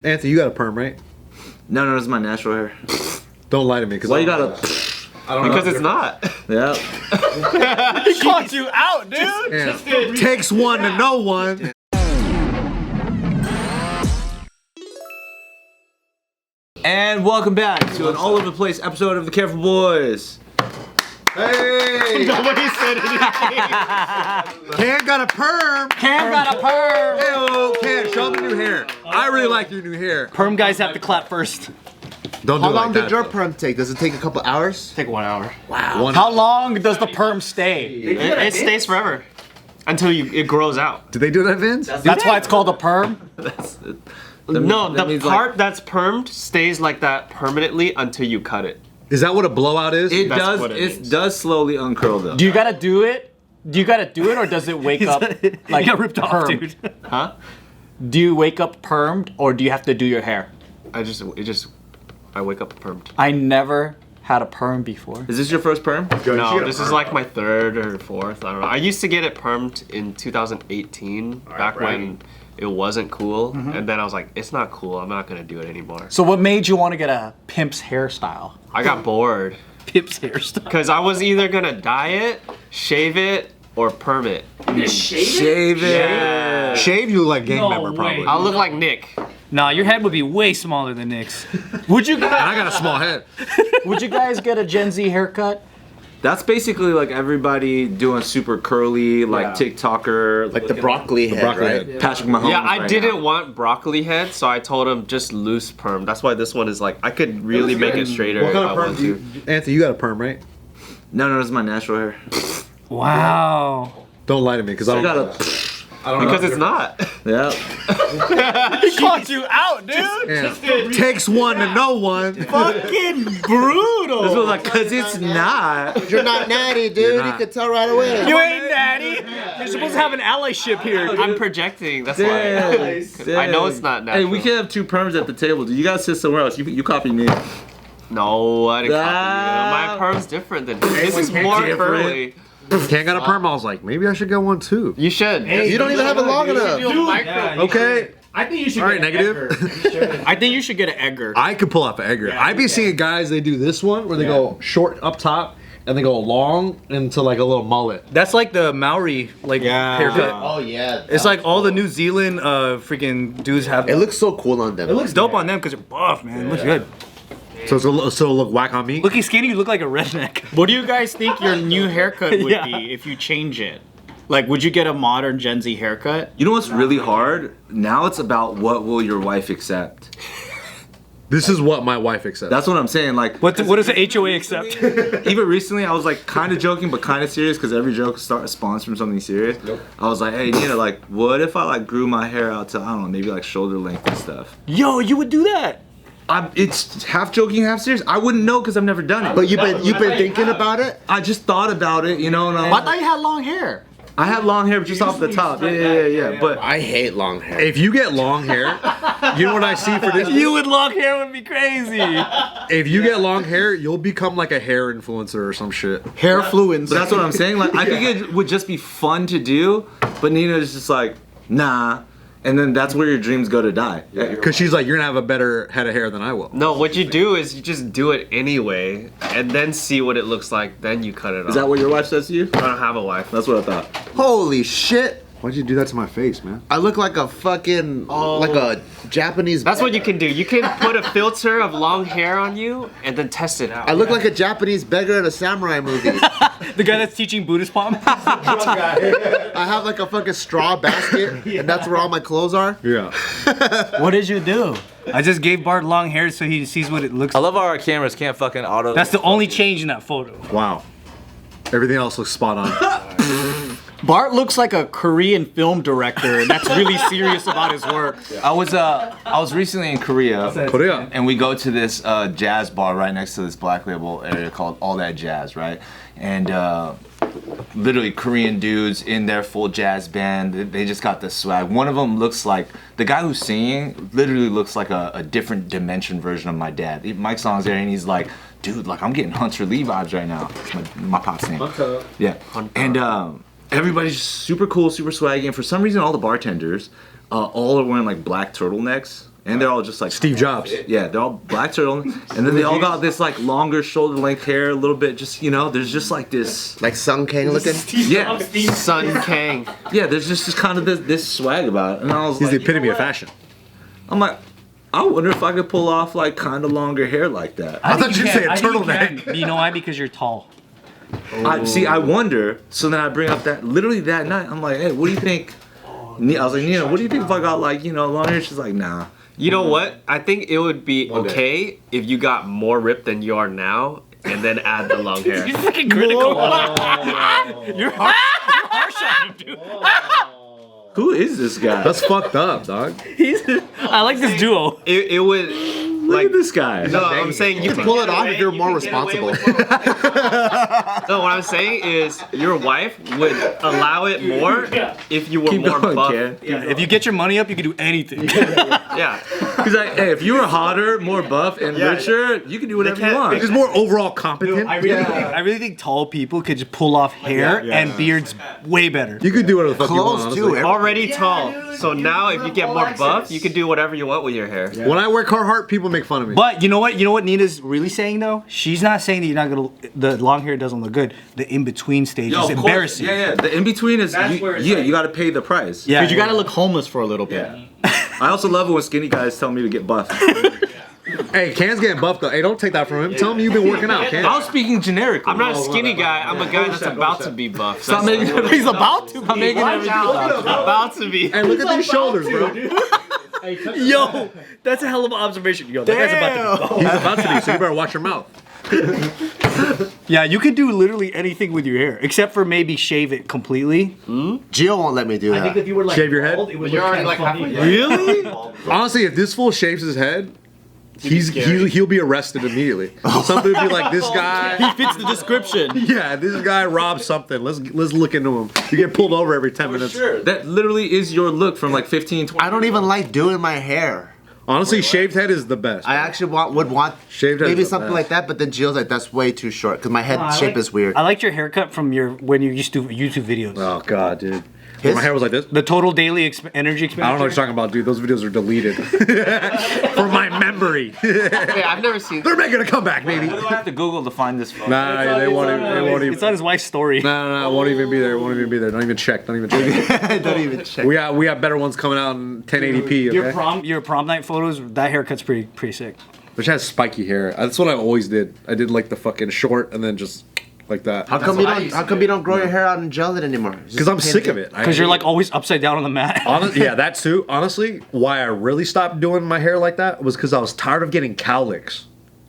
Anthony, you got a perm, right? No, this is my natural hair. Don't lie to me. Why you gotta? I don't know. Because it's not. Yeah. He called you out, dude. Yeah. Takes one to know one. And welcome back to an all over the place episode of the Careful Boys. Hey! Nobody said anything. Cam got a perm. Cam got a perm. Hey, Cam, show me new hair. I really like your new hair. Perm guys have to clap first. Don't do How it long like did that, your though. perm take? Does it take a couple hours? Take 1 hour. One- How long does the perm stay? It stays forever. Until it grows out. Did they do that, Vince? That's why it's called a perm? No, that the means, part that's permed stays like that permanently until you cut it. Is that what a blowout is? It That's does. what it It means. does slowly uncurl though. Do you gotta do it? Or does it wake up like got ripped off, permed? dude. Huh? Do you wake up permed or do you have to do your hair? I wake up permed. I never had a perm before. Is this your first perm? No, this is like my third or fourth. I don't know. I used to get it permed in 2018, back when it wasn't cool. And then I was like, it's not cool. I'm not gonna do it anymore. So what made you want to get a pimp's hairstyle? I got bored Pimp's hairstyle. because I was either gonna dye it, shave it, or perm it. Shave it. Yeah. Shave, you look like gang No member, probably. way. I'll look like Nick. Nah, your head would be way smaller than Nick's. Would you And I got a small head. would you guys get a Gen Z haircut? That's basically like everybody doing super curly, like TikToker, Like the broccoli head, broccoli right? head. Patrick Mahomes. Yeah, I right didn't now. want broccoli head, so I told him just loose perm. That's why this one is like, I could really make it straighter What if kind I of perm want do you... to. Anthony, you got a perm, right? No, this is my natural hair. Wow. Don't lie to me, because I I don't gotta. I don't Because know. it's not. Yeah. He called you out, dude. Yeah. Takes one to know one. Fucking brutal. This was like, cause it's not. You're not natty, dude. You're not. You can tell right away. You ain't natty. You're supposed to have an allyship here. I'm projecting. That's why. 'Cause I know it's not natural. Hey, we can have two perms at the table. Do you guys sit somewhere else? You copy me. No, I didn't copy Ah. you. My perm's different than his. This is more different. curly. Cam got a perm. I was like, maybe I should get one too. You should. You don't even have it long enough. Okay. I think you should All right, negative. I think you should get an Edgar. I could pull off an Edgar. I be seeing guys, they do this one where they go short up top and they go long into like a little mullet. That's like the Maori haircut. Oh yeah. It's like all the New Zealand freaking dudes have. It looks so cool on them. It looks dope on them because they're buff, man. It looks good. So it'll look whack on me. Looking skinny, you look like a redneck. What do you guys think your new haircut would Yeah. be if you change it? Like, would you get a modern Gen Z haircut? You know what's really hard? Now it's about what will your wife accept. This is what my wife accepts. That's what I'm saying. Like, What does the HOA accept? even recently, I was like kind of joking, but kind of serious because every joke spawns from something serious. I was like, hey, Nina, like, what if I like grew my hair out to, I don't know, maybe like shoulder length and stuff? Yo, you would do that. It's half joking, half serious. I wouldn't know because I've never done it. But you've been thinking about it? I just thought about it, you know. And I thought you had long hair. I have long hair just off the top. Yeah. But I hate long hair. if you get long hair, you know what I see for this? You with long hair would be crazy. If you get long hair, you'll become like a hair influencer or some shit. Hair fluence. But that's what I'm saying. Like, I think it would just be fun to do, but Nina's just like, nah. And then that's where your dreams go to die. Because she's like, you're gonna have a better head of hair than I will. No, what you do is you just do it anyway, and then see what it looks like. Then you cut it off. Is that what your wife says to you? I don't have a wife. That's what I thought. Holy shit. Why'd you do that to my face, man? I look like a fucking like a Japanese. That's what you can do. You can put a filter of long hair on you and then test it out. I look like a Japanese beggar in a samurai movie. The guy that's teaching Buddhist palm. I have like a fucking straw basket, and that's where all my clothes are. Yeah. What did you do? I just gave Bart long hair so he sees what it looks I like. love how our cameras can't fucking auto. That's the only change in that photo. Wow. Everything else looks spot on. Bart looks like a Korean film director that's really serious about his work. I was recently in Korea. Korea. And we go to this jazz bar right next to this Black Label area called All That Jazz, right? And literally Korean dudes in their full jazz band. They just got the swag. One of them looks like, the guy who's singing literally looks like a different dimension version of my dad. Mike Song's there and he's like, dude, like I'm getting Hunter Lee vibes right now. It's my pop's name. Yeah. And everybody's just super cool, super swaggy. And for some reason, all the bartenders all are wearing like black turtlenecks and they're all just like Steve Jobs. Yeah, they're all black turtlenecks, and then they all got this like longer shoulder length hair, a little bit. Just there's just like this. Like Sung Kang looking. Yeah, Sun Kang. yeah. There's just this kind of this swag about it, and I was He's the like, epitome of fashion. I'm like, I wonder if I could pull off like kind of longer hair like that. I thought you'd say a I think you turtleneck. can. You know why? Because you're tall. I wonder. So then I bring up that literally that night. I'm like, hey, what do you think? I was like, Nina, what do you think if I got like long hair? She's like, nah. You know what? I think it would be okay if you got more ripped than you are now, and then add the long hair. You're fucking critical. You're harsh on him, dude. Who is this guy? That's fucked up, dog. I like this duo. It would Look like at this guy. no. I'm saying You can pull it off if you're more responsible. No, what I'm saying is your wife would allow it more if you were Keep more going, buff. Ken. Yeah, if you get your money up, you can do anything. Yeah. He's like, hey, if you were hotter, more buff, and richer, you can do whatever you want. He's more overall competent. I really think tall people could just pull off hair and beards way better. You could do whatever the fuck you want. Clothes Honestly. too. Already tall. So now if you get more buff, you can do whatever you want with your hair. When I wear Carhartt, people make fun of me. But you know what? You know what Nina's really saying though? She's not saying that you're not gonna. The long hair doesn't look good. The in between stage is embarrassing. Yeah. The in between is you got to pay the price. Yeah, Because you gotta look homeless for a little bit. I also love it when skinny guys tell me to get buff. Hey, Can's getting buffed though. Hey, don't take that from him. Tell him you've been working out, Can. I was speaking generically. I'm not a skinny guy. I'm a guy that's about to be buff. Stop making He's about to. Stop making everything about you. About to be. Hey, look at these shoulders, bro. Yo, that's a hell of an observation. Yo, that guy's about to be. He's about to be, so you better watch your mouth. Yeah, you could do literally anything with your hair, except for maybe shave it completely. Gio won't let me do that. if you were like Shave your head? bald, it would You're look already kinda like funny. halfway. Really? Honestly, if this fool shaves his head, he'll be arrested immediately. Somebody would be like, this guy. He fits the description. Yeah, this guy robbed something. Let's look into him. You get pulled over every 10 minutes. Sure. That literally is your look from like 15, 20. I don't even like doing my hair. Honestly, shaved head is the best. I actually would want Shaved head maybe is the something best. like that, but then Gio's like, that's way too short because my head shape is weird. I liked your haircut from when you used to do YouTube videos. Oh god, dude. His? My hair was like this. The total daily energy expenditure. I don't know what you're talking about, dude. Those videos are deleted from my memory. Hey, I've never seen. They're making a comeback, baby. What do I have to Google to find this photo? Nah, they won't even. It's on his wife's story. No, it won't even be there. It won't even be there. Don't even check. Don't even check. Don't even check. we got better ones coming out in 1080p. Okay? Your prom night photos. That haircut's pretty sick. Which has spiky hair. That's what I always did. I did like the fucking short and then just like that. How come you don't grow your hair out and gel it anymore? Because I'm sick of it. Because you're like always upside down on the mat. Yeah, that too. Honestly, why I really stopped doing my hair like that was because I was tired of getting cowlicks.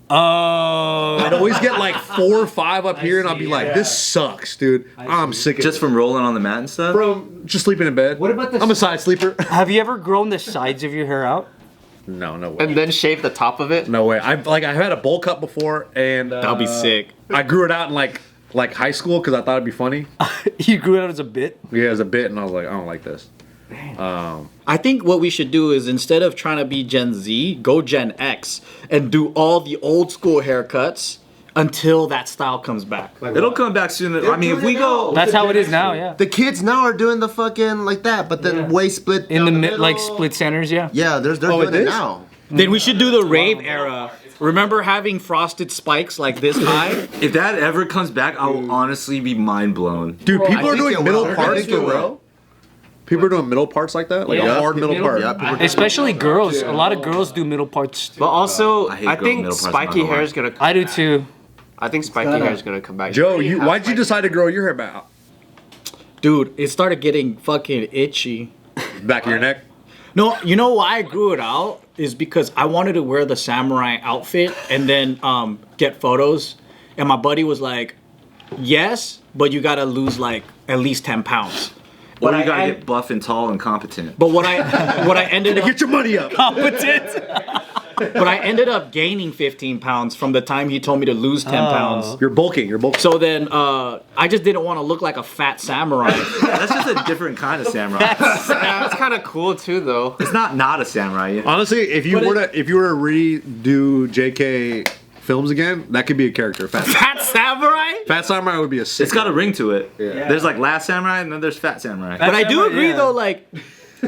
Oh. I'd always get like 4 or 5 up here, and I'll be like, "This sucks, dude. I'm sick of Just it." from rolling on the mat and stuff? From just sleeping in bed. What about the- I'm a side sleeper. Have you ever grown the sides of your hair out? No way. And then shave the top of it. No way. I've had a bowl cut before, and That'll be sick. I grew it out in like high school because I thought it'd be funny. You grew it out as a bit? Yeah, as a bit, and I was like, I don't like this. I think what we should do is instead of trying to be Gen Z, go Gen X and do all the old school haircuts until that style comes back. It'll come back sooner. I mean, if we go. That's how it is now, yeah. The kids now are doing the fucking like that, but then way split In the down mid, like middle. split centers, yeah. Yeah, they're doing it it is? now. Then we should do the rave era. Remember having frosted spikes like this high? If that ever comes back, I will honestly be mind blown. Dude, people are think doing it middle will. I parts think for it will. real. People are doing middle parts like that, like a Yeah. hard middle part. Yeah, people Especially girls. A lot of girls do middle parts. But also, I hate I growing think middle parts, I'm spiky not gonna hair lie. is gonna. I do too. I think spiky hair is gonna come back. Joe, why'd you decide to grow your hair back? Dude, it started getting fucking itchy. Back of your neck? No, you know why I grew it out? Is because I wanted to wear the samurai outfit and then get photos. And my buddy was like, yes, but you gotta lose like at least 10 pounds. Or But you gotta I- get buff and tall and competent. But what I ended up Get your money up. but I ended up gaining 15 pounds from the time he told me to lose 10 pounds. You're bulking. You're bulking. So then I just didn't want to look like a fat samurai. That's just a different kind of samurai. Yeah, it's kind of cool too, though. It's not a samurai. Honestly, if you were to redo JK films again, that could be a character. Fat samurai? Fat Samurai would be a sick. It's got a ring to it. There's like Last Samurai and then there's Fat Samurai. But I do samurai, agree yeah. though, like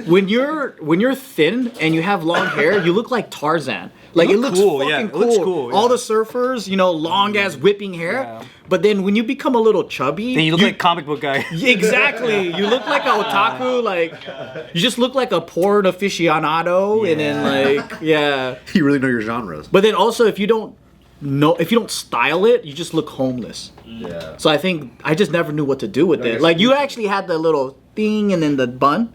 when you're thin and you have long hair, you look like Tarzan. Like it looks cool, fucking yeah. It cool. looks cool, yeah. All the surfers, long ass whipping hair. Yeah. But then when you become a little chubby, Then you look like a comic book guy. exactly. You look like a otaku. Like you just look like a porn aficionado, and then You really know your genres. But then also if you don't style it, you just look homeless. Yeah. So I just never knew what to do with it. Like you actually had the little thing and then the bun.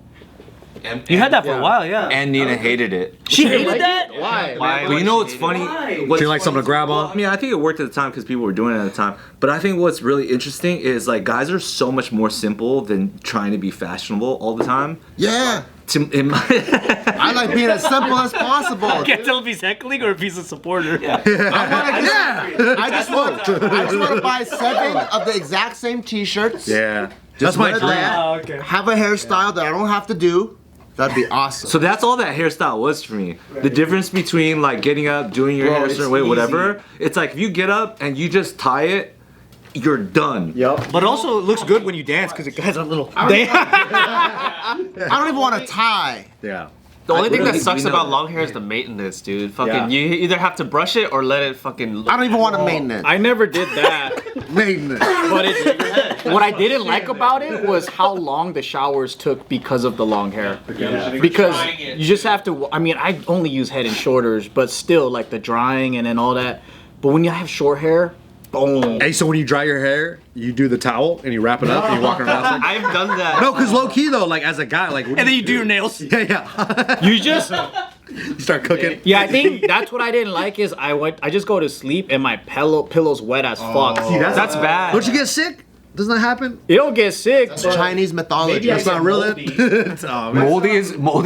You had that for a while, yeah. And Nina hated it. She hated that? Why? But you know what's funny? Do you like something to grab on? I mean, I think it worked at the time because people were doing it at the time. But I think what's really interesting is like guys are so much more simple than trying to be fashionable all the time. Yeah. I I like being as simple as possible. Can't tell if he's heckling or if he's a supporter. I just want to buy 7 of the exact same T-shirts. Yeah. That's my wear dream. that, okay. Have a hairstyle that I don't have to do. That'd be awesome. So that's all that hairstyle was for me. The difference between like getting up, doing your hair a certain way, whatever. It's like if you get up and you just tie it, you're done. Yep. But also, it looks good when you dance because it has a little. I don't even want to tie. Yeah. The only thing that we sucks know about that. long hair is the maintenance, dude. Fucking, Yeah. you either have to brush it or let it fucking. I don't even want to maintenance. I never did that. Maintenance. But what I didn't like about it was how long the showers took because of the long hair. Because you just have to. I mean, I only use Head and Shoulders, but still, like the drying and then all that. But when you have short hair, boom. Hey, so when you dry your hair, you do the towel and you wrap it up and you walk around. I've done that. No, because low key though, like as a guy, like And then you do your nails. yeah. You just. You start cooking. Yeah, I think that's what I didn't like is I just go to sleep and my pillow's wet as fuck. See, That's bad. Don't you get sick? Doesn't that happen? You don't get sick. It's Chinese mythology. That's not real. Oh, man. Moldy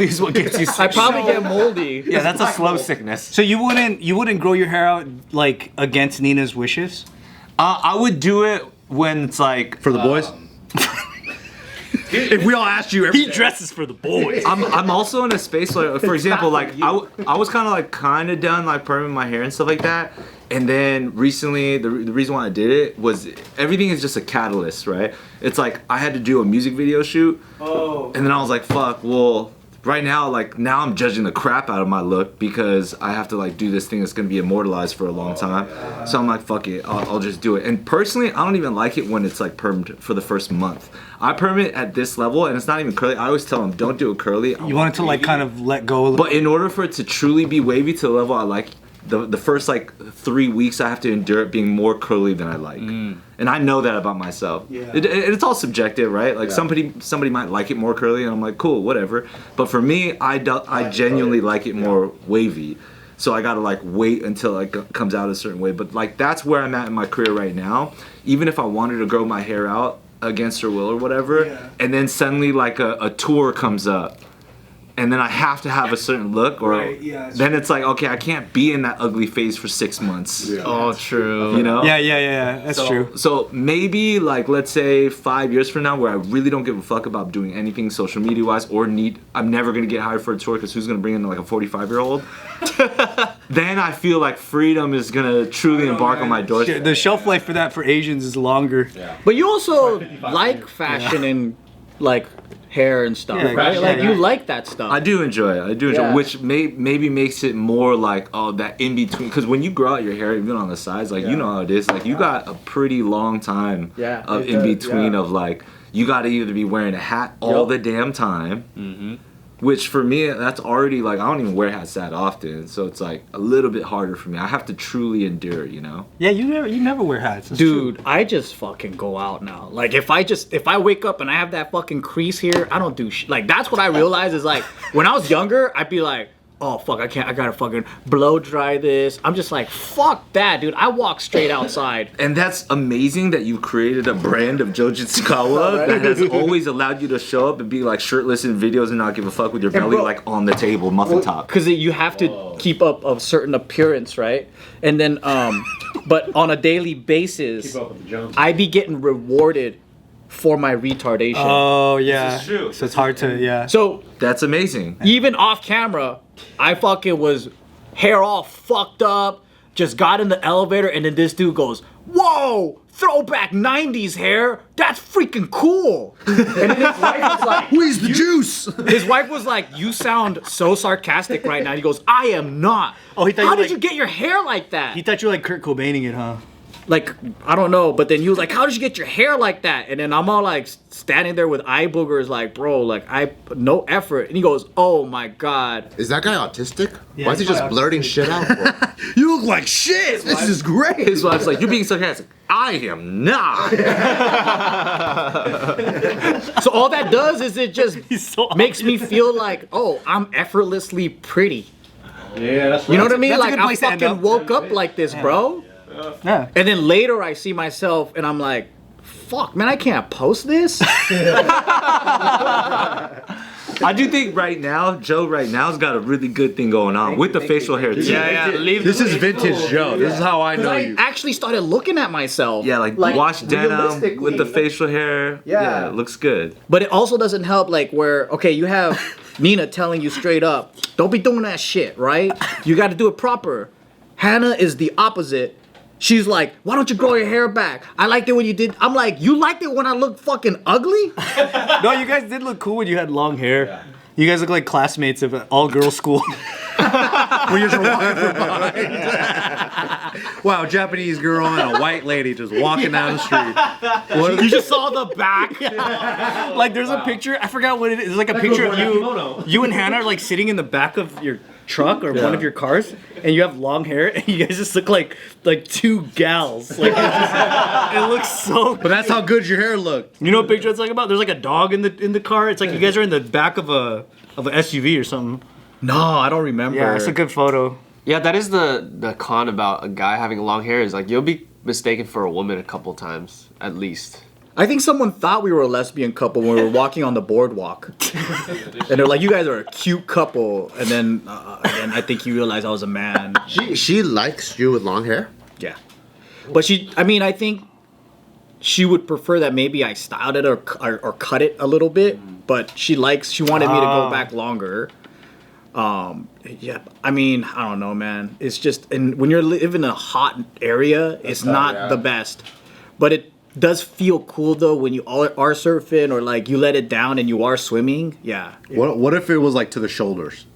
is what gets you I sick. probably get moldy. Yeah, that's a slow sickness. So you wouldn't grow your hair out like against Nina's wishes? I would do it when it's like For the boys. If we all asked you, every dresses for the boys. I'm also in a space where, for example, like I was kind of done like perming my hair and stuff like that, and then recently the reason why I did it was everything is just a catalyst, right? It's like I had to do a music video shoot, and then I was like, fuck, well. Right now, like now I'm judging the crap out of my look because I have to like do this thing that's gonna be immortalized for a long time. So I'm like, fuck it, I'll just do it. And personally, I don't even like it when it's like permed for the first month. I perm it at this level, and it's not even curly. I always tell them, don't do it curly. You want it to like kind of let go a little. But in order for it to truly be wavy to the level I like, the first like 3 weeks I have to endure it being more curly than I like. And I know that about myself. Yeah. It's all subjective, right? Like somebody might like it more curly, and I'm like, cool, whatever. But for me, I genuinely like it more wavy. So I gotta like wait until it comes out a certain way. But like that's where I'm at in my career right now. Even if I wanted to grow my hair out against her will or whatever, and then suddenly like a tour comes up, and then I have to have a certain look, or then it's like, okay, I can't be in that ugly phase for 6 months. Oh, true. You know? Yeah. That's true. So maybe like let's say 5 years from now, where I really don't give a fuck about doing anything social media wise, or I'm never gonna get hired for a tour because who's gonna bring in like a 45-year-old? Then I feel like freedom is gonna truly embark on my doorstep. The shelf life for that for Asians is longer. But you also like fashion and like hair and stuff, right? Like you like that stuff. I do enjoy it. Yeah. Which maybe makes it more like that in between. Because when you grow out your hair, even on the sides, like you know how it is. Like you got a pretty long time of in between of like you got to either be wearing a hat all the damn time. Which for me, that's already like I don't even wear hats that often, so it's like a little bit harder for me. I have to truly endure, you know. Yeah, you never wear hats. That's Dude, true. I just fucking go out now. Like if I wake up and I have that fucking crease here, I don't do shit. Like that's what I realize is like when I was younger, I'd be like, oh fuck, I gotta fucking blow dry this. I'm just like, fuck that, dude. I walk straight outside. And that's amazing that you created a brand of Jitsukawa that has always allowed you to show up and be like shirtless in videos and not give a fuck with your belly like on the table, muffin top. Because you have to keep up a certain appearance, right? And then, but on a daily basis, I be getting rewarded for my retardation. Oh yeah. This is true. So it's hard to So That's amazing. even off camera, I fucking was hair all fucked up, just got in the elevator, and then this dude goes, "Whoa, throwback 90s hair, that's freaking cool." And then his wife was like, Squeeze the juice. his wife was like, "You sound so sarcastic right now." He goes, "I am not." Oh, he thought How you did like- you get your hair like that? He thought you were like Kurt Cobaining it, huh? Like, I don't know, but then he was like, "How did you get your hair like that?" And then I'm all like standing there with eye boogers, like, "Bro, like I put no effort." And he goes, "Oh my god." Is that guy autistic? Why is he just blurting shit out for? You look like shit. This is great. His wife's like, "You're being sarcastic." I am not. So all that does is it just so makes me feel like, oh, I'm effortlessly pretty. Yeah, that's You know what I mean? that's a Like good I place to end fucking up. woke up like this, bro. Yeah. And then later I see myself and I'm like, fuck, man, I can't post this. I do think right now, Joe right now's got a really good thing going on with the facial hair too. Yeah, leave. This is vintage Joe. This is how I know I you. actually started looking at myself. Yeah, like wash denim realistically. with the facial hair. Yeah, it looks good. But it also doesn't help, like, where, okay, you have Nina telling you straight up, don't be doing that shit, right? You got to do it proper. Hannah is the opposite. She's like, why don't you grow your hair back? I liked it when you did. I'm like, you liked it when I looked fucking ugly? No, you guys did look cool when you had long hair. Yeah. You guys look like classmates of an all-girls school. When you're just walking from behind. Wow, Japanese girl and a white lady just walking down the street. You just saw the back. Like there's a picture, I forgot what it is. It's like a picture of you and Hannah are like sitting in the back of your truck or one of your cars, and you have long hair, and you guys just look like two gals. Like it looks so. But that's how good your hair looked. You know what picture it's like about? There's like a dog in the car. It's like you guys are in the back of an SUV or something. No, I don't remember. Yeah, it's a good photo. Yeah, that is the con about a guy having long hair is like you'll be mistaken for a woman a couple times at least. I think someone thought we were a lesbian couple when we were walking on the boardwalk. And they're like, you guys are a cute couple. And then I think he realized I was a man. She likes you with long hair? Yeah. But I think she would prefer that maybe I styled it or cut it a little bit. But she wanted me to go back longer. Yeah, I mean, I don't know, man. It's just, and when you're living in a hot area, it's not the best. But it does feel cool though when you are surfing or like you let it down and you are swimming. Yeah. What if it was like to the shoulders?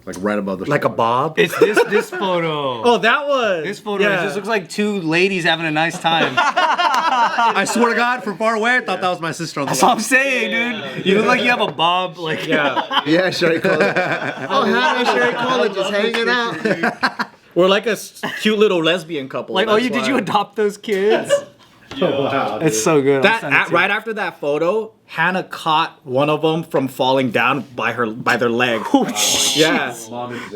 Like right above the Like a bob? It's this photo. Oh, that one. This photo. Yeah. It just looks like two ladies having a nice time. I swear to God, from far away, I thought that was my sister on the That's what I'm saying, dude. You look like you have a bob. Like Yeah, Sherry College. Oh, Hannah, Sherry College is hanging out. We're like a cute little lesbian couple. Like, that's did why. you adopt those kids? Wow, it's so good. Right after that photo, Hannah caught one of them from falling down by their leg. Oh, shit. Yeah,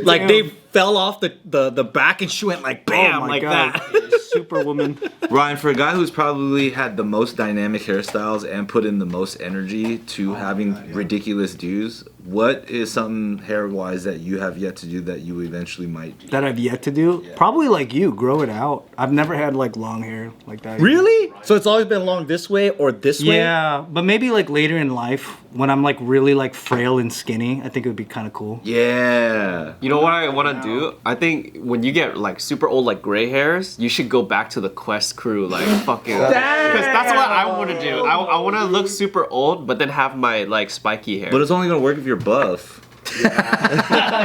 like they fell off the back and she went like bam, like that. Superwoman. Ryan, for a guy who's probably had the most dynamic hairstyles and put in the most energy to having ridiculous dues, what is something hair-wise that you have yet to do that you eventually might? That I've yet to do? Yeah. Probably like you, grow it out. I've never had like long hair like that. Really? So it's always been long this way or this way? Yeah, but maybe like later in life when I'm like really like frail and skinny, I think it would be kind of cool. Yeah. You know what I want to do? I think when you get like super old like gray hairs, you should go back to the Quest crew like fucking. Because that's what I want to do. I want to look super old, but then have my like spiky hair. But it's only gonna work if you're buff.